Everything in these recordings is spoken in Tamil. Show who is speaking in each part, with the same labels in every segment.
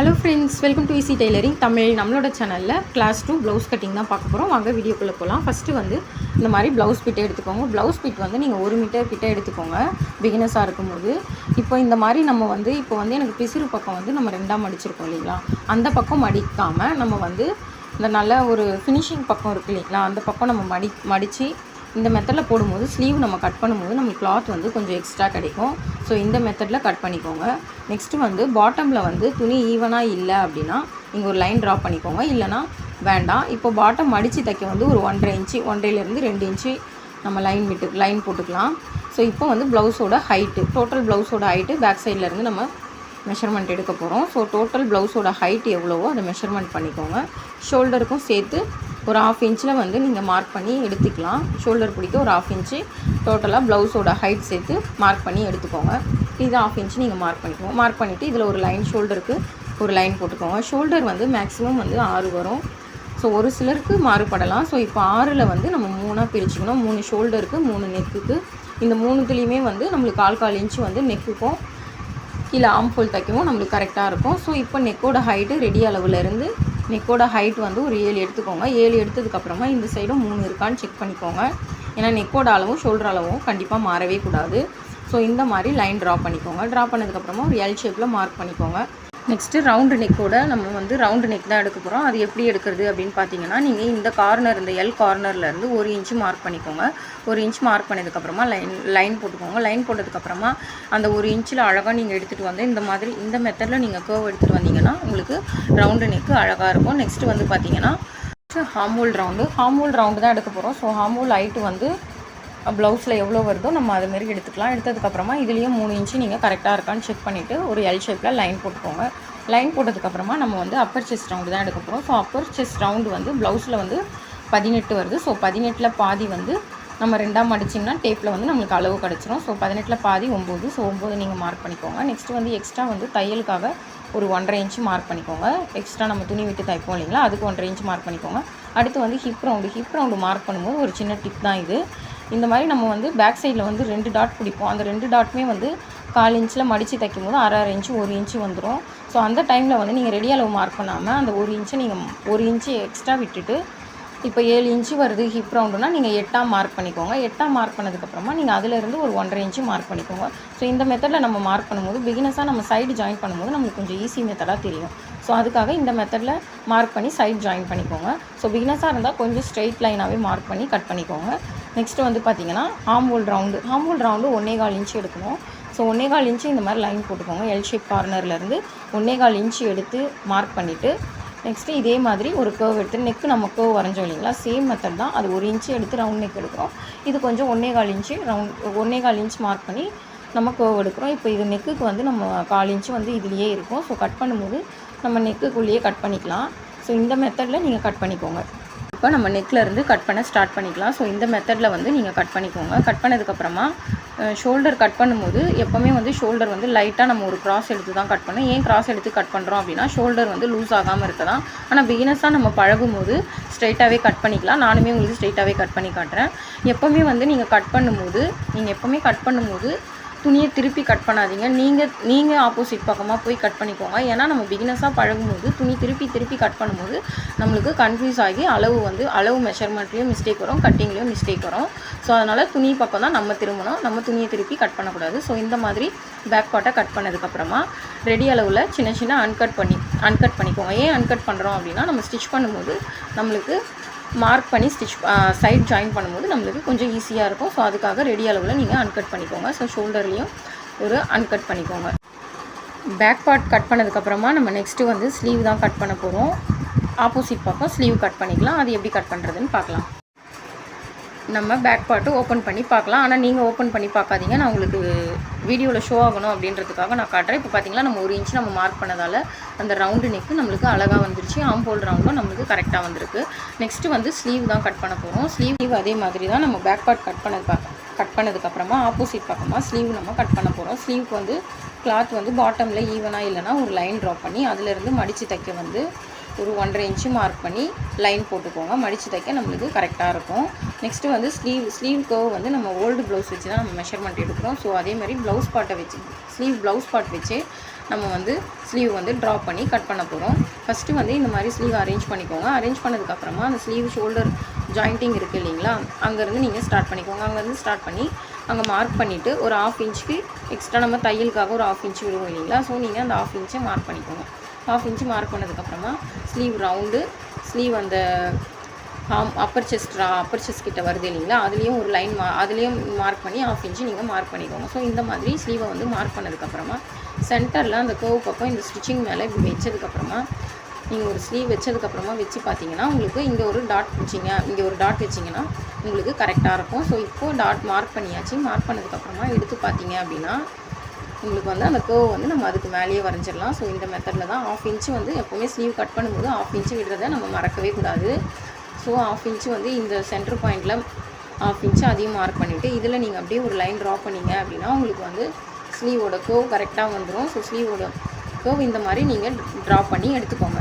Speaker 1: Hello friends, welcome to easy tailoring Tamil. நம்மளோட சேனலில் கிளாஸ் 2 ப்ளவுஸ் கட்டிங் தான் பார்க்க போகிறோம். வாங்க வீடியோக்குள்ளே போகலாம். ஃபஸ்ட்டு வந்து இந்த மாதிரி ப்ளவுஸ் பிட்டை எடுத்துக்கோங்க. ப்ளவுஸ் பிட் வந்து நீங்கள் 1 மீட்டர் கிட்ட எடுத்துக்கோங்க பிகினஸாக இருக்கும்போது. இப்போ இந்த மாதிரி நம்ம வந்து எனக்கு பிசிறு பக்கம் வந்து நம்ம 2ஆக மடிச்சிருக்கோம் இல்லைங்களா, அந்த பக்கம் மடிக்காமல் நம்ம வந்து இந்த நல்ல ஒரு ஃபினிஷிங் பக்கம் இருக்குது இல்லைங்களா, அந்த பக்கம் நம்ம மடித்து இந்த மெத்தடில் போடும்போது ஸ்லீவ் நம்ம கட் பண்ணும்போது நமக்கு கிளாத் வந்து கொஞ்சம் எக்ஸ்ட்ரா கிடைக்கும். ஸோ இந்த மெத்தடில் கட் பண்ணிக்கோங்க. நெக்ஸ்ட்டு வந்து பாட்டமில் வந்து துணி ஈவனாக இல்லை அப்படின்னா நீங்கள் ஒரு லைன் ட்ரா பண்ணிக்கோங்க, இல்லைனா வேண்டாம். இப்போ பாட்டம் மடித்து தைக்க வந்து ஒரு 1.5 இன்ச்சு 1.5லேருந்து 2 இன்ச்சு நம்ம லைன் போட்டுக்கலாம். ஸோ இப்போ வந்து ப்ளவுஸோட ஹைட்டு, டோட்டல் ப்ளவுஸோட ஹைட்டு பேக் சைட்லேருந்து நம்ம மெஷர்மெண்ட் எடுக்க போகிறோம். ஸோ டோட்டல் ப்ளவுஸோட ஹைட் எவ்வளவோ அதை மெஷர்மெண்ட் பண்ணிக்கோங்க. ஷோல்டருக்கும் சேர்த்து ஒரு 1/2 இன்ச்சில் வந்து நீங்கள் மார்க் பண்ணி எடுத்துக்கலாம். ஷோல்டர் பிடிக்க ஒரு 1/2 இன்ச்சு டோட்டலாக ப்ளவுஸோட ஹைட் சேர்த்து மார்க் பண்ணி எடுத்துக்கோங்க. இது 1/2 இன்ச்சு நீங்கள் மார்க் பண்ணிக்கோங்க. மார்க் பண்ணிவிட்டு இதில் ஒரு லைன், ஷோல்டருக்கு ஒரு லைன் போட்டுக்கோங்க. ஷோல்டர் வந்து மேக்ஸிமம் வந்து 6 வரும். ஸோ ஒரு சிலருக்கு மாறுபடலாம். ஸோ இப்போ 6ல் வந்து நம்ம 3ஆக பிரிச்சுக்கணும். 3 ஷோல்டருக்கு, 3 நெக்குக்கு. இந்த 3துலேயுமே வந்து நம்மளுக்கு 1/4 இன்ச்சு வந்து நெக்குக்கும் கீழே ஆம்ஃபோல் தைக்கவும் நம்மளுக்கு கரெக்டாக இருக்கும். ஸோ இப்போ நெக்கோட ஹைட்டு ரெடி அளவுலேருந்து நெக்கோட ஹைட் வந்து ஒரு 7 எடுத்துக்கோங்க. 7 எடுத்ததுக்கப்புறமா இந்த சைடும் 3 இருக்கான்னு செக் பண்ணிக்கோங்க. ஏன்னா நெக்கோட அளவும் ஷோல்டர் அளவும் கண்டிப்பாக மாறவே கூடாது. ஸோ இந்த மாதிரி லைன் ட்ரா பண்ணிக்கோங்க. ட்ரா பண்ணதுக்கப்புறமா ஒரு எல் ஷேப்பில் மார்க் பண்ணிக்கோங்க. நெக்ஸ்ட்டு ரவுண்டு நெக்கோட நம்ம வந்து ரவுண்டு நெக் தான் எடுக்க போகிறோம். அது எப்படி எடுக்கிறது அப்படின்னு பார்த்தீங்கன்னா, நீங்கள் இந்த கார்னர், இந்த எல் கார்னர்லேருந்து 1 இன்ச்சு மார்க் பண்ணிக்கோங்க. 1 இன்ச் மார்க் பண்ணதுக்கப்புறமா லைன் போட்டுக்கோங்க. லைன் போட்டதுக்கப்புறமா அந்த 1 இன்ச்சில் அழகாக நீங்கள் எடுத்துகிட்டு வந்து இந்த மாதிரி இந்த மெத்தடில் நீங்கள் கர்வ் எடுத்துகிட்டு வந்தீங்கன்னா உங்களுக்கு ரவுண்டு நெக்கு அழகாக இருக்கும். நெக்ஸ்ட்டு வந்து பார்த்தீங்கன்னா ஹார்ம்ஹோல் ரவுண்டு தான் எடுக்க போகிறோம். ஸோ ஹார்ம்ஹோல் ஹைட்டு வந்து ப்ளவுஸில் எவ்வளோ வருதோ நம்ம அதுமாரி எடுத்துக்கலாம். எடுத்ததுக்கப்புறமா இதுலேயும் 3 இன்ச்சு நீங்கள் கரெக்டாக இருக்கான்னு செக் பண்ணிவிட்டு ஒரு எல் ஷேப்பில் லைன் போட்டுக்கோங்க. லைன் போட்டதுக்கப்புறமா நம்ம வந்து அப்பர் செஸ்ட் ரவுண்டு தான் எடுக்க போகிறோம். ஸோ அப்பர் செஸ்ட் ரவுண்டு வந்து ப்ளவுஸில் வந்து 18 வருது. ஸோ 18ல் பாதி வந்து நம்ம 2ஆக மடிச்சிங்கன்னா டேப்பில் வந்து நம்மளுக்கு அளவு கிடச்சிரும். ஸோ 18ல் பாதி 9. ஸோ 9 நீங்கள் மார்க் பண்ணிக்கோங்க. நெக்ஸ்ட்டு வந்து எக்ஸ்ட்ரா வந்து தையலுக்காக ஒரு 1.5 இன்ச்சு மார்க் பண்ணிக்கோங்க. எக்ஸ்ட்ரா நம்ம துணி விட்டு தைப்போம் இல்லைங்களா, அதுக்கு 1.5 இன்ச்சு மார்க் பண்ணிக்கோங்க. அடுத்து வந்து ஹிப் ரவுண்டு மார்க் பண்ணும்போது ஒரு சின்ன டிப் தான் இது. இந்த மாதிரி நம்ம வந்து பேக் சைடில் வந்து 2 டாட் பிடிப்போம். அந்த 2 டாட்டுமே வந்து 1/4 இன்ச்சில் மடித்து தைக்கும் போது 1/2 இன்ச்சு 1 இன்ச்சு வந்துடும். ஸோ அந்த டைமில் வந்து நீங்கள் ரெடி அளவு மார்க் பண்ணாமல் அந்த 1 இன்ச்சை நீங்கள் 1 இன்ச்சு எக்ஸ்ட்ரா விட்டுட்டு இப்போ 7 இன்ச்சு வருது ஹிப் ரவுண்டுனா நீங்கள் 8ஆக மார்க் பண்ணிக்கோங்க. 8ஆக மார்க் பண்ணதுக்கப்புறமா நீங்கள் அதிலேருந்து ஒரு 1.5 இன்ச்சு மார்க் பண்ணிக்கோங்க. ஸோ இந்த மெத்தடில் நம்ம மார்க் பண்ணும்போது பிகினஸாக நம்ம சைடு ஜாயின் பண்ணும்போது நம்மளுக்கு கொஞ்சம் ஈஸி மெத்தடாக தெரியும். ஸோ அதுக்காக இந்த மெத்தடில் மார்க் பண்ணி சைட் ஜாயின் பண்ணிக்கோங்க. ஸோ பிகினஸாக இருந்தால் கொஞ்சம் ஸ்ட்ரெயிட் லைனாகவே மார்க் பண்ணி கட் பண்ணிக்கோங்க. நெக்ஸ்ட்டு வந்து பார்த்தீங்கன்னா ஆர்ம்ஹோல் ரவுண்டு 1.25 இன்ச்சு எடுக்கணும். ஸோ 1.25 இன்ச்சு இந்த மாதிரி லைன் போட்டுக்கோங்க. எல் ஷேப் கார்னர்லேருந்து 1.25 இன்ச்சு எடுத்து மார்க் பண்ணிவிட்டு நெக்ஸ்ட்டு இதே மாதிரி ஒரு கர்வ் எடுத்து நெக்கு நம்ம கர்வ் வரைஞ்சோம் இல்லைங்களா, சேம் மெத்தட் தான். அது 1 இன்ச்சு எடுத்து ரவுண்ட் நெக் எடுக்கிறோம். இது கொஞ்சம் 1.25 இன்ச்சு 1.25 இன்ச் மார்க் பண்ணி நம்ம கர்வ் எடுக்கிறோம். இப்போ இது நெக்குக்கு வந்து நம்ம 1/4 இன்ச்சு வந்து இதுலேயே இருக்கும். ஸோ கட் பண்ணும்போது நம்ம நெக்குக்குள்ளேயே கட் பண்ணிக்கலாம். ஸோ இந்த மெத்தடில் நீங்கள் கட் பண்ணிக்கோங்க. இப்போ நம்ம நெக்லேருந்து கட் பண்ண ஸ்டார்ட் பண்ணிக்கலாம். ஸோ இந்த மெத்தடில் வந்து நீங்கள் கட் பண்ணிக்கோங்க. கட் பண்ணதுக்கப்புறமா ஷோல்டர் கட் பண்ணும்போது எப்போவுமே வந்து ஷோல்டர் வந்து லைட்டாக நம்ம ஒரு கிராஸ் எடுத்து தான் கட் பண்ணோம். ஏன் கிராஸ் எடுத்து கட் பண்ணுறோம் அப்படின்னா ஷோல்டர் வந்து லூஸ் ஆகாமல் இருக்க தான். ஆனால் பிகினஸாக நம்ம பழகும்போது ஸ்ட்ரைட்டாகவே கட் பண்ணிக்கலாம். நானுமே உங்களுக்கு ஸ்ட்ரைட்டாகவே கட் பண்ணி காட்டுறேன். எப்போவுமே வந்து நீங்கள் கட் பண்ணும்போது துணியை திருப்பி கட் பண்ணாதீங்க. நீங்கள் ஆப்போசிட் பக்கமாக போய் கட் பண்ணிக்கோங்க. ஏன்னா நம்ம பிகினஸாக பழகும்போது துணி திருப்பி கட் பண்ணும்போது நம்மளுக்கு கன்ஃபியூஸ் ஆகி அளவு மெஷர்மெண்ட்லேயும் மிஸ்டேக் வரும், கட்டிங்லேயும் மிஸ்டேக் வரும். ஸோ அதனால் துணி பக்கம் தான் நம்ம திரும்பணும். நம்ம துணியை திருப்பி கட் பண்ணக்கூடாது. ஸோ இந்த மாதிரி பேக் பார்ட்டை கட் பண்ணதுக்கப்புறமா ரெடி அளவில் சின்ன அன்கட் பண்ணிக்கோங்க. ஏன் அன்கட் பண்ணுறோம் அப்படின்னா நம்ம ஸ்டிச் பண்ணும்போது நம்மளுக்கு மார்க் பண்ணி சைட் ஜாயின் பண்ணும்போது நம்மளுக்கு கொஞ்சம் ஈஸியாக இருக்கும். ஸோ அதுக்காக ரெடி அளவில் நீங்கள் அன்கட் பண்ணிக்கோங்க. ஸோ ஷோல்டர்லேயும் ஒரு அன்கட் பண்ணிக்கோங்க. பேக் பார்ட் கட் பண்ணதுக்கப்புறமா நம்ம நெக்ஸ்ட்டு வந்து ஸ்லீவ் தான் கட் பண்ண போகிறோம். ஆப்போசிட் பக்கம் ஸ்லீவ் கட் பண்ணிக்கலாம். அது எப்படி கட் பண்ணுறதுன்னு பார்க்கலாம். நம்ம பேக் பார்ட்டு ஓப்பன் பண்ணி பார்க்கலாம். ஆனால் நீங்கள் ஓப்பன் பண்ணி பார்க்காதீங்க, நான் உங்களுக்கு வீடியோவில் ஷோ ஆகணும் அப்படின்றதுக்காக நான் காட்டுறேன். இப்போ பார்த்தீங்கன்னா நம்ம 1 இன்ச்சு நம்ம மார்க் பண்ணதால் அந்த ரவுண்டு நெக்கு நம்மளுக்கு அழகாக வந்துருச்சு. ஆர்ம்ஹோல் ரவுண்டும் நம்மளுக்கு கரெக்டாக வந்திருக்கு. நெக்ஸ்ட்டு வந்து ஸ்லீவ் தான் கட் பண்ண போகிறோம். ஸ்லீவ் அதே மாதிரி தான் நம்ம பேக் பார்ட் கட் பண்ணதுக்கப்புறமா ஆப்போசிட் பக்கமாக ஸ்லீவ் நம்ம கட் பண்ண போகிறோம். ஸ்லீவ்க்கு வந்து கிளாத் வந்து பாட்டமில் ஈவனாக இல்லைனா ஒரு லைன் ட்ரா பண்ணி அதிலேருந்து மடித்து தைக்க வந்து ஒரு 1.5 இன்ச்சு மார்க் பண்ணி லைன் போட்டுக்கோங்க. மடித்து தைக்க நம்மளுக்கு கரெக்டாக இருக்கும். நெக்ஸ்ட்டு வந்து ஸ்லீவ் கர்வ் வந்து நம்ம ஓல்டு ப்ளவுஸ் வச்சு தான் நம்ம மெஷர்மெண்ட் எடுக்கிறோம். ஸோ அதே மாதிரி ப்ளவுஸ் பார்ட்டை வச்சு ப்ளவுஸ் பார்ட் வச்சு நம்ம வந்து ஸ்லீவ் வந்து ட்ரா பண்ணி கட் பண்ண போகிறோம். ஃபஸ்ட்டு வந்து இந்த மாதிரி ஸ்லீவ் அரேஞ்ச் பண்ணிக்கோங்க. அரேஞ்ச் பண்ணதுக்கப்புறமா அந்த ஸ்லீவ் ஷோல்டர் ஜாயிண்டிங் இருக்குது இல்லைங்களா, அங்கேருந்து நீங்கள் ஸ்டார்ட் பண்ணிக்கோங்க. அங்கேருந்து ஸ்டார்ட் பண்ணி அங்கே மார்க் பண்ணிவிட்டு ஒரு 1/2 இன்ச்சுக்கு எக்ஸ்ட்ரா நம்ம தையலுக்காக ஒரு 1/2 இன்ச்சு விடுவோம் இல்லைங்களா, ஸோ நீங்கள் அந்த 1/2 இன்ச்சை மார்க் பண்ணிக்கோங்க. 1/2 இன்ச்சு மார்க் பண்ணதுக்கப்புறமா ஸ்லீவ் ரவுண்டு, ஸ்லீவ் அந்த அப்பர் செஸ்ட் கிட்ட வருது இல்லைங்களா, அதுலேயும் ஒரு லைன் அதுலேயும் மார்க் பண்ணி 1/2 இன்ச்சு நீங்கள் மார்க் பண்ணிக்கோங்க. ஸோ இந்த மாதிரி ஸ்லீவை வந்து மார்க் பண்ணதுக்கப்புறமா சென்டரில் அந்த கர்வ் பக்கம் இந்த ஸ்டிச்சிங் மேலே இப்படி வச்சதுக்கப்புறமா நீங்கள் ஒரு ஸ்லீவ் வச்சதுக்கப்புறமா வச்சு பார்த்தீங்கன்னா உங்களுக்கு இங்கே ஒரு டாட் வச்சிங்கன்னா உங்களுக்கு கரெக்டாக இருக்கும். ஸோ இப்போது டாட் மார்க் பண்ணியாச்சு. மார்க் பண்ணதுக்கப்புறமா எடுத்து பார்த்தீங்க அப்படின்னா உங்களுக்கு வந்து அந்த கர்வ் வந்து நம்ம அதுக்கு மேலேயே வரைஞ்சிடலாம். ஸோ இந்த மெத்தடில் தான் 1/2 இன்ச்சு வந்து எப்போவுமே ஸ்லீவ் கட் பண்ணும்போது 1/2 இன்ச்சு விடுறதை நம்ம மறக்கவே கூடாது. ஸோ 1/2 இன்ச்சு வந்து இந்த சென்டர் பாயிண்டில் 1/2 இன்ச்சு அதையும் மார்க் பண்ணிவிட்டு இதில் நீங்கள் அப்படியே ஒரு லைன் ட்ரா பண்ணிங்க அப்படின்னா உங்களுக்கு வந்து ஸ்லீவோட கர்வ் கரெக்டாக வந்துடும். ஸோ ஸ்லீவோட கர்வ் இந்த மாதிரி நீங்கள் ட்ரா பண்ணி எடுத்துக்கோங்க.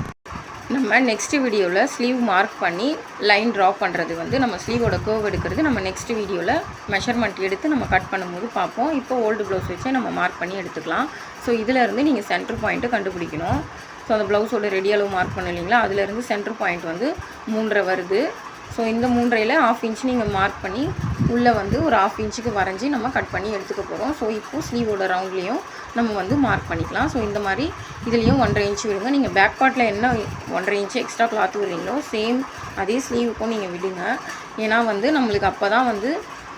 Speaker 1: நம்ம நெக்ஸ்ட் வீடியோவில் ஸ்லீவ் மார்க் பண்ணி லைன் ட்ரா பண்ணுறது வந்து நம்ம ஸ்லீவோட கர்வ் எடுக்கிறது நம்ம நெக்ஸ்ட் வீடியோவில் மெஷர்மெண்ட் எடுத்து நம்ம கட் பண்ணும்போது பார்ப்போம். இப்போ ஓல்டு ப்ளவுஸ் வச்சே நம்ம மார்க் பண்ணி எடுத்துக்கலாம். ஸோ இதிலேருந்து நீங்கள் சென்டர் பாயிண்ட்டு கண்டுபிடிக்கணும். ஸோ அந்த ப்ளவுஸோட ரெடி அளவு மார்க் பண்ண இல்லைங்களா, அதுலேருந்து சென்டர் பாயிண்ட் வந்து 3.5 வருது. ஸோ இந்த 3.5ல் 1/2 இன்ச்சு நீங்கள் மார்க் பண்ணி உள்ளே வந்து ஒரு 1/2 இன்ச்சுக்கு வரைஞ்சி நம்ம கட் பண்ணி எடுத்துக்க போகிறோம். ஸோ இப்போது ஸ்லீவோட ரவுண்ட்லேயும் நம்ம வந்து மார்க் பண்ணிக்கலாம். ஸோ இந்த மாதிரி இதுலேயும் 1.5 இன்ச்சு விடுங்க. நீங்கள் பேக் பார்ட்டில் என்ன 1.5 இன்ச்சு எக்ஸ்ட்ரா கிளாத் விடுறீங்களோ சேம் அதே ஸ்லீவுக்கும் நீங்கள் விடுங்க. ஏன்னா வந்து நம்மளுக்கு அப்போ தான் வந்து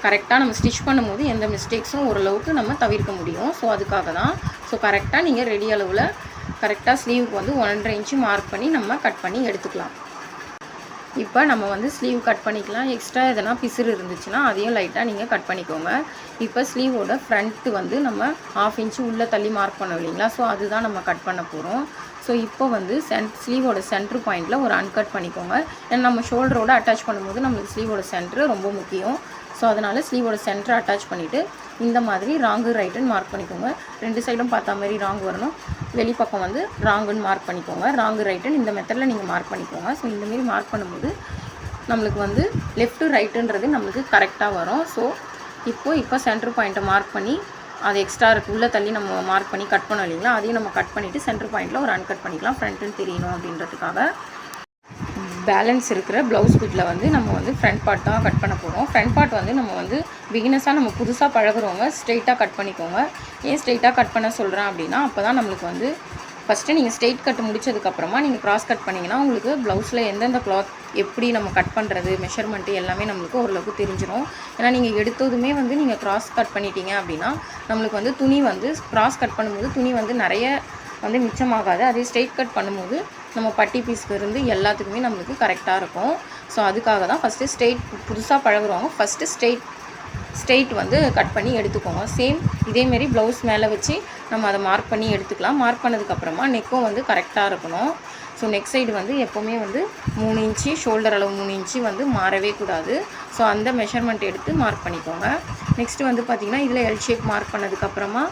Speaker 1: கரெக்டாக நம்ம ஸ்டிச் பண்ணும்போது எந்த மிஸ்டேக்ஸும் ஓரளவுக்கு நம்ம தவிர்க்க முடியும். ஸோ அதுக்காக தான். ஸோ கரெக்டாக நீங்கள் ரெடி அளவில் கரெக்டாக ஸ்லீவுக்கு வந்து 1.5 இன்ச்சு மார்க் பண்ணி நம்ம கட் பண்ணி எடுத்துக்கலாம். இப்போ நம்ம வந்து ஸ்லீவ் கட் பண்ணிக்கலாம். எக்ஸ்ட்ரா எதனா பிசுறு இருந்துச்சுன்னா அதையும் லைட்டாக நீங்கள் கட் பண்ணிக்கோங்க. இப்போ ஸ்லீவோட ஃப்ரண்ட்டு வந்து நம்ம 1/2 இன்ச்சு உள்ளே தள்ளி மார்க் பண்ணோம் இல்லைங்களா, ஸோ அதுதான் நம்ம கட் பண்ண போகிறோம். ஸோ இப்போ வந்து ஸ்லீவோட சென்ட்ரு பாயிண்டில் ஒரு அன்கட் பண்ணிக்கோங்க. ஏன்னா நம்ம ஷோல்டரோட அட்டாச் பண்ணும்போது நம்மளுக்கு ஸ்லீவோட சென்ட்ரு ரொம்ப முக்கியம். ஸோ அதனால் ஸ்லீவோட சென்டரை அட்டாச் பண்ணிவிட்டு இந்த மாதிரி ராங்கு ரைட்டுன்னு மார்க் பண்ணிக்கோங்க. 2 சைடும் பார்த்தா மாதிரி ராங் வரணும். வெளிப்பக்கம் வந்து ராங்குன்னு மார்க் பண்ணிக்கோங்க. ராங்கு ரைட்டுன்னு இந்த மெத்தடில் நீங்கள் மார்க் பண்ணிக்கோங்க. ஸோ இந்தமாரி மார்க் பண்ணும்போது நம்மளுக்கு வந்து லெஃப்ட்டு ரைட்டுன்றது நம்மளுக்கு கரெக்டாக வரும். ஸோ இப்போ சென்டர் பாயிண்ட்டை மார்க் பண்ணி அது எக்ஸ்ட்ரா இருக்குது உள்ளே தள்ளி நம்ம மார்க் பண்ணி கட் பண்ணோம் இல்லைங்களா, அதையும் நம்ம கட் பண்ணிவிட்டு சென்டர் பாயிண்ட்டில் ஒரு அன்கட் பண்ணிக்கலாம். ஃப்ரண்ட்டுன்னு தெரியணும் அப்படின்றதுக்காக. பேலன்ஸ் இருக்கிற ப்ளவுஸ் பிட்டில் வந்து நம்ம வந்து ஃப்ரண்ட் பார்ட் தான் கட் பண்ண போகிறோம். ஃப்ரண்ட் பார்ட் வந்து நம்ம வந்து பிகினஸாக நம்ம புதுசாக பழகுறவங்க ஸ்ட்ரெயிட்டாக கட் பண்ணிக்கோங்க. ஏன் ஸ்ட்ரெயிட்டாக கட் பண்ண சொல்கிறேன் அப்படின்னா அப்போ தான் நம்மளுக்கு வந்து ஃபஸ்ட்டு நீங்கள் ஸ்ட்ரெயிட் கட் முடிச்சதுக்கப்புறமா நீங்கள் க்ராஸ் கட் பண்ணிங்கன்னா உங்களுக்கு ப்ளவுஸில் எந்தெந்த கிளாத் எப்படி நம்ம கட் பண்ணுறது மெஷர்மெண்ட்டு எல்லாமே நம்மளுக்கு ஓரளவுக்கு தெரிஞ்சிடும். ஏன்னா நீங்கள் எடுத்ததுமே வந்து நீங்கள் க்ராஸ் கட் பண்ணிட்டீங்க அப்படின்னா நம்மளுக்கு வந்து துணி வந்து க்ராஸ் கட் பண்ணும்போது துணி வந்து நிறைய வந்து மிச்சமாகாது. அதே ஸ்ட்ரெயிட் கட் பண்ணும்போது நம்ம பட்டி பீஸ்க்கு இருந்து எல்லாத்துக்குமே நம்மளுக்கு கரெக்டாக இருக்கும். ஸோ அதுக்காக தான் ஃபஸ்ட்டு புதுசாக பழகுறவங்க ஃபஸ்ட்டு ஸ்ட்ரெயிட் வந்து கட் பண்ணி எடுத்துக்கோங்க. சேம் இதேமாரி ப்ளவுஸ் மேலே வச்சு நம்ம அதை மார்க் பண்ணி எடுத்துக்கலாம். மார்க் பண்ணதுக்கப்புறமா நெக்கும் வந்து கரெக்டாக இருக்கணும். ஸோ நெக் சைடு வந்து எப்போவுமே வந்து 3 இன்ச்சு ஷோல்டர் அளவு 3 இன்ச்சு வந்து மாறவே கூடாது. ஸோ அந்த மெஷர்மெண்ட் எடுத்து மார்க் பண்ணிக்கோங்க. நெக்ஸ்ட்டு வந்து பார்த்திங்கன்னா இதில் எல் ஷேப் மார்க் பண்ணதுக்கப்புறமா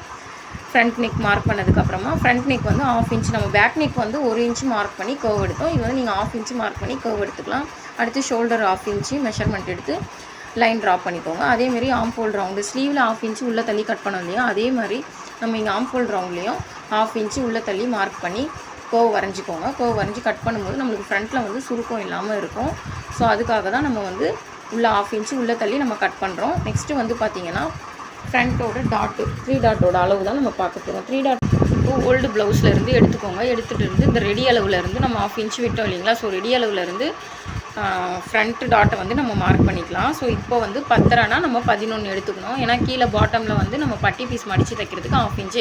Speaker 1: ஃப்ரண்ட் நெக் மார்க் பண்ணதுக்கப்புறமா ஃப்ரண்ட் நெக் வந்து 1/2 இன்ச்சு நம்ம பேக் நெக் வந்து 1 இன்ச்சு மார்க் பண்ணி கர்வ் எடுத்தோம். இது வந்து நீங்கள் 1/2 இன்ச்சு மார்க் பண்ணி கர்வ் எடுத்துக்கலாம். அடுத்து ஷோல்டர் 1/2 இன்ச்சு மெஷர்மெண்ட் எடுத்து லைன் ட்ரா பண்ணிக்கோங்க. அதேமாதிரி ஆம்ஃபோல்ட் ரவுண்டு ஸ்லீவில் 1/2 இன்ச்சு உள்ளே தள்ளி கட் பண்ணோம் இல்லையா, அதே மாதிரி நம்ம இங்கே ஆம்ஃபோல்ட் ரவுண்ட்லேயும் 1/2 இன்ச்சு உள்ளே தள்ளி மார்க் பண்ணி கர்வ் வரைஞ்சிக்கோங்க. கர்வ் வரைஞ்சி கட் பண்ணும்போது நம்மளுக்கு ஃப்ரண்ட்டில் வந்து சுருக்கம் இல்லாமல் இருக்கும். ஸோ அதுக்காக தான் நம்ம வந்து உள்ளே 1/2 இன்ச்சு உள்ளே தள்ளி நம்ம கட் பண்ணுறோம். நெக்ஸ்ட்டு வந்து பார்த்திங்கன்னா ஃப்ரண்ட்டோட டாட்டு 3 டாட்டோட அளவு தான் நம்ம பார்க்க போகிறோம். 3 டாட் இப்போ ஓல்டு ப்ளவுஸ்லேருந்து எடுத்துக்கோங்க. எடுத்துகிட்டு இருந்து இந்த ரெடி அளவுலேருந்து நம்ம 1/2 இன்ச்சு விட்டோம் இல்லைங்களா, ஸோ ரெடி அளவுலேருந்து ஃப்ரண்ட் டாட்டை வந்து நம்ம மார்க் பண்ணிக்கலாம். ஸோ இப்போ வந்து 10.5னா நம்ம 11 எடுத்துக்கணும். ஏன்னா கீழே பாட்டமில் வந்து நம்ம பட்டி பீஸ் மடித்து தைக்கிறதுக்கு 1/2 இன்ச்சு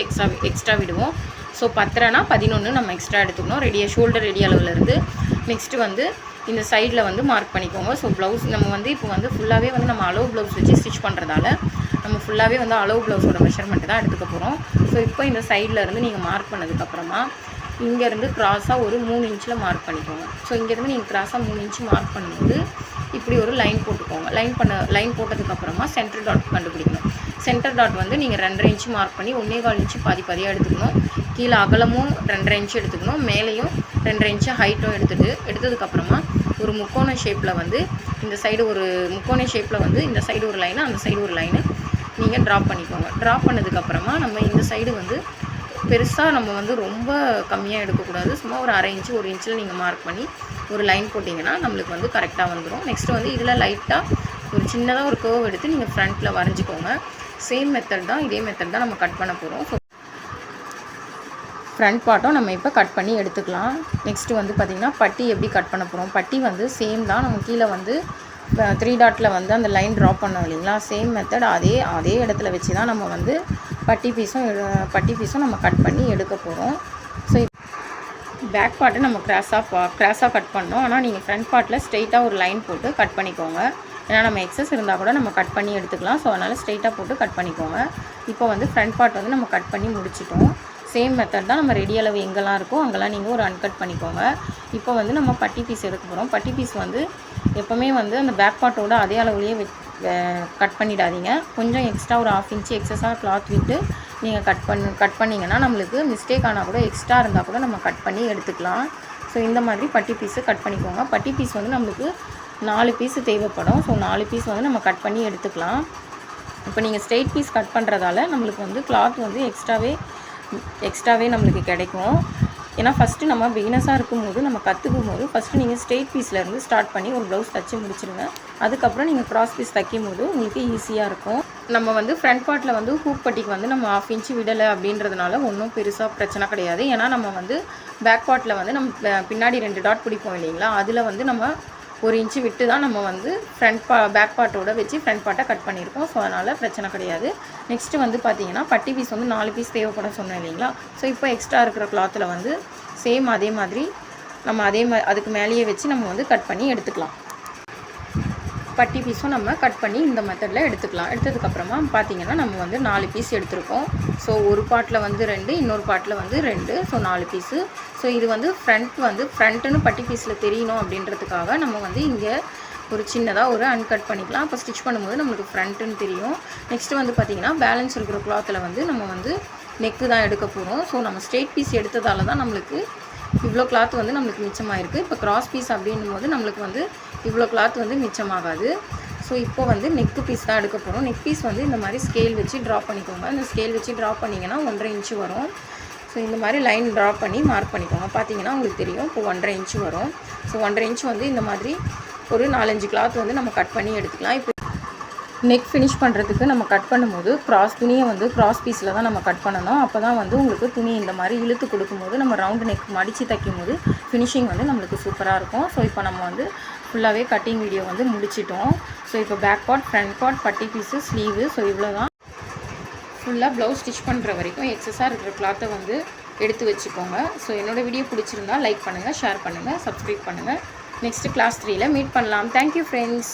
Speaker 1: எக்ஸ்ட்ரா விடுவோம். ஸோ 10.5னா 11 நம்ம எக்ஸ்ட்ரா எடுத்துக்கணும் ஷோல்டர் ரெடி அளவுலேருந்து. நெக்ஸ்ட்டு வந்து இந்த சைடில் வந்து மார்க் பண்ணிக்கோங்க. ஸோ ப்ளவுஸ் நம்ம வந்து இப்போ வந்து ஃபுல்லாகவே வந்து நம்ம அளவு ப்ளவுஸ் வச்சு ஸ்டிச் பண்ணுறதால நம்ம ஃபுல்லாகவே வந்து அளவு ப்ளவுஸோட மெஷர்மெண்ட்டு தான் எடுத்துக்க போகிறோம். ஸோ இப்போ இந்த சைடில் இருந்து நீங்கள் மார்க் பண்ணதுக்கப்புறமா இங்கேருந்து க்ராஸாக ஒரு 3 இன்ச்சில் மார்க் பண்ணிக்கோங்க. ஸோ இங்கேருந்து நீங்கள் க்ராஸாக 3 இன்ச்சு மார்க் பண்ணும்போது இப்படி ஒரு லைன் போட்டுக்கோங்க. லைன் போட்டதுக்கப்புறமா சென்டர் டாட் கண்டுபிடிக்கணும். சென்டர் டாட் வந்து நீங்கள் 2.5 இன்ச்சு மார்க் பண்ணி 1.25 இன்ச்சு பாதியாக எடுத்துக்கணும். கீழே அகலமும் 2.5 இன்ச்சு எடுத்துக்கணும். மேலேயும் 2.5 இன்ச்சு ஹைட்டும் எடுத்ததுக்கப்புறமா ஒரு முக்கோண ஷேப்பில் வந்து இந்த சைடு ஒரு முக்கோண ஷேப்பில் வந்து இந்த சைடு ஒரு லைனு அந்த சைடு ஒரு லைனு நீங்கள் ட்ராப் பண்ணிக்கோங்க. ட்ராப் பண்ணதுக்கப்புறமா நம்ம இந்த சைடு வந்து பெருசாக நம்ம வந்து ரொம்ப கம்மியாக எடுக்கக்கூடாது. சும்மா ஒரு 1/2 இன்ச்சு 1 இன்ச்சில் நீங்கள் மார்க் பண்ணி ஒரு லைன் போட்டிங்கன்னா நம்மளுக்கு வந்து கரெக்டாக வந்துடும். நெக்ஸ்ட்டு வந்து இதில் லைட்டாக ஒரு சின்னதாக ஒரு கர்வ் எடுத்து நீங்கள் ஃப்ரண்ட்டில் வரைஞ்சிக்கோங்க. சேம் மெத்தட் தான், இதே மெத்தட் தான் நம்ம கட் பண்ண போகிறோம். ஸோ ஃப்ரண்ட் பார்ட்டும் நம்ம இப்போ கட் பண்ணி எடுத்துக்கலாம். நெக்ஸ்ட்டு வந்து பார்த்திங்கன்னா பட்டி எப்படி கட் பண்ண போகிறோம். பட்டி வந்து சேம் தான். நம்ம கீழே வந்து 3 டாட்டில் வந்து அந்த லைன் ட்ரா பண்ணோம் இல்லைங்களா, சேம் மெத்தட் அதே இடத்துல வச்சு தான் நம்ம வந்து பட்டி பீஸும் நம்ம கட் பண்ணி எடுக்க போகிறோம். ஸோ பேக் பார்ட்டு நம்ம கிராஸாக கட் பண்ணோம். ஆனால் நீங்கள் ஃப்ரண்ட் பார்ட்டில் ஸ்ட்ரெயிட்டாக ஒரு லைன் போட்டு கட் பண்ணிக்கோங்க. ஏன்னா நம்ம எக்ஸஸ் இருந்தால் கூட நம்ம கட் பண்ணி எடுத்துக்கலாம். ஸோ அதனால் ஸ்ட்ரெயிட்டாக போட்டு கட் பண்ணிக்கோங்க. இப்போ வந்து ஃப்ரண்ட் பார்ட் வந்து நம்ம கட் பண்ணி முடிச்சிட்டோம். சேம் மெத்தட் தான். நம்ம ரெடி அளவு எங்கெல்லாம் இருக்கோ அங்கெல்லாம் நீங்கள் ஒரு அன்கட் பண்ணிக்கோங்க. இப்போ வந்து நம்ம பட்டி பீஸ் எடுக்க போகிறோம். பட்டி பீஸ் வந்து எப்போவுமே வந்து அந்த பேக் பார்ட்டோட அதே அளவுலேயே கட் பண்ணிடாதீங்க. கொஞ்சம் எக்ஸ்ட்ரா ஒரு 1/2 இன்ச்சு எக்ஸஸாக கிளாத் விட்டு நீங்கள் கட் பண்ணிங்கன்னா நம்மளுக்கு மிஸ்டேக் ஆனால் கூட எக்ஸ்ட்ரா இருந்தால் கூட நம்ம கட் பண்ணி எடுத்துக்கலாம். ஸோ இந்த மாதிரி பட்டி பீஸு கட் பண்ணிக்கோங்க. பட்டி பீஸ் வந்து நம்மளுக்கு 4 பீஸு தேவைப்படும். ஸோ 4 பீஸ் வந்து நம்ம கட் பண்ணி எடுத்துக்கலாம். இப்போ நீங்கள் ஸ்ட்ரெயிட் பீஸ் கட் பண்ணுறதால நம்மளுக்கு வந்து கிளாத் வந்து எக்ஸ்ட்ராவே நம்மளுக்கு கிடைக்கும். ஏன்னா ஃபஸ்ட்டு நம்ம பிகினஸாக இருக்கும்போது நம்ம கற்றுக்கும் போது ஃபஸ்ட்டு நீங்கள் ஸ்ட்ரெயிட் பீஸ்லேருந்து ஸ்டார்ட் பண்ணி ஒரு ப்ளவுஸ் தச்சு முடிச்சிடுங்க. அதுக்கப்புறம் நீங்கள் க்ராஸ் பீஸ் தைக்கும் போது உங்களுக்கு ஈஸியாக இருக்கும். நம்ம வந்து ஃப்ரண்ட் பார்ட்டில் வந்து ஹூக் பட்டிக்கு வந்து நம்ம 1/2 இன்ச்சு விடலை அப்படின்றதுனால ஒன்றும் பெருசாக பிரச்சனை கிடையாது. ஏன்னா நம்ம வந்து பேக் பார்ட்டில் வந்து நம்ம பின்னாடி 2 டாட் பிடிப்போம் இல்லைங்களா, அதில் வந்து நம்ம 1 இன்ச்சு விட்டு தான் நம்ம வந்து பேக் பார்ட்டோட வச்சு ஃப்ரண்ட் பார்ட்டை கட் பண்ணியிருக்கோம். ஸோ அதனால் பிரச்சனை கிடையாது. நெக்ஸ்ட்டு வந்து பார்த்திங்கன்னா பட்டி பீஸ் வந்து 4 பீஸ் தேவைப்பட சொன்னேன் இல்லைங்களா. ஸோ இப்போ எக்ஸ்ட்ரா இருக்கிற கிளாத்தில் வந்து சேம் அதே மாதிரி நம்ம அதுக்கு மேலேயே வச்சு நம்ம வந்து கட் பண்ணி எடுத்துக்கலாம். பட்டி பீஸும் நம்ம கட் பண்ணி இந்த மெத்தடில் எடுத்துக்கலாம். எடுத்ததுக்கப்புறமா பார்த்திங்கன்னா நம்ம வந்து 4 பீஸ் எடுத்திருக்கோம். ஸோ ஒரு பார்ட்டில் வந்து 2, இன்னொரு பார்ட்டில் வந்து 2, ஸோ 4 பீஸு. ஸோ இது வந்து ஃப்ரண்ட்டுன்னு பட்டி பீஸில் தெரியணும் அப்படின்றதுக்காக நம்ம வந்து இங்கே ஒரு சின்னதாக ஒரு அன்கட் பண்ணிக்கலாம். அப்போ ஸ்டிச் பண்ணும்போது நம்மளுக்கு ஃப்ரண்ட்டுன்னு தெரியும். நெக்ஸ்ட்டு வந்து பார்த்திங்கன்னா பேலன்ஸ் இருக்கிற கிளாத்தில் வந்து நம்ம வந்து நெக்கு தான் எடுக்க போகிறோம். ஸோ நம்ம ஸ்ட்ரெயிட் பீஸ் எடுத்ததால தான் நம்மளுக்கு இவ்வளோ கிளாத் வந்து நம்மளுக்கு மிச்சமாகிருக்கு. இப்போ கிராஸ் பீஸ் அப்படின்னும் போது நம்மளுக்கு வந்து இவ்வளோ கிளாத் வந்து மிச்சமாகாது. ஸோ இப்போ வந்து நெக்கு பீஸ் தான் எடுக்க போகிறோம். நெக் பீஸ் வந்து இந்த மாதிரி ஸ்கேல் வச்சு ட்ரா பண்ணிக்கோங்க. இந்த ஸ்கேல் வச்சு ட்ரா பண்ணிங்கன்னா 1.5 இன்ச்சு வரும். ஸோ இந்த மாதிரி லைன் ட்ரா பண்ணி மார்க் பண்ணிக்கோங்க. பார்த்தீங்கன்னா உங்களுக்கு தெரியும் இப்போ 1.5 இன்ச்சு வரும். ஸோ 1.5 இன்ச்சு வந்து இந்த மாதிரி ஒரு 4-5 கிளாத் வந்து நம்ம கட் பண்ணி எடுத்துக்கலாம். இப்போ நெக் ஃபினிஷ் பண்ணுறதுக்கு நம்ம கட் பண்ணும்போது துணியை வந்து கிராஸ் பீஸில் தான் நம்ம கட் பண்ணணும். அப்போ தான் வந்து உங்களுக்கு துணி இந்த மாதிரி இழுத்து கொடுக்கும்போது நம்ம ரவுண்டு நெக் மடித்து தைக்கும் போது ஃபினிஷிங் வந்து நம்மளுக்கு சூப்பராக இருக்கும். ஸோ இப்போ நம்ம வந்து ஃபுல்லாகவே கட்டிங் வீடியோ வந்து முடிச்சிட்டோம். ஸோ இப்போ பேக் பார்ட், ஃப்ரண்ட் பார்ட், பட்டி பீஸு, ஸ்லீவு, ஸோ இவ்வளோ தான். ஃபுல்லாக ப்ளவுஸ் ஸ்டிச் பண்ணுற வரைக்கும் எக்ஸஸாக இருக்கிற கிளாத்தை வந்து எடுத்து வச்சுக்கோங்க. ஸோ என்னோடய வீடியோ பிடிச்சிருந்தா லைக் பண்ணுங்கள், ஷேர் பண்ணுங்கள், சப்ஸ்கிரைப் பண்ணுங்கள். நெக்ஸ்ட்டு கிளாஸ் 3ல் மீட் பண்ணலாம். Thank you friends.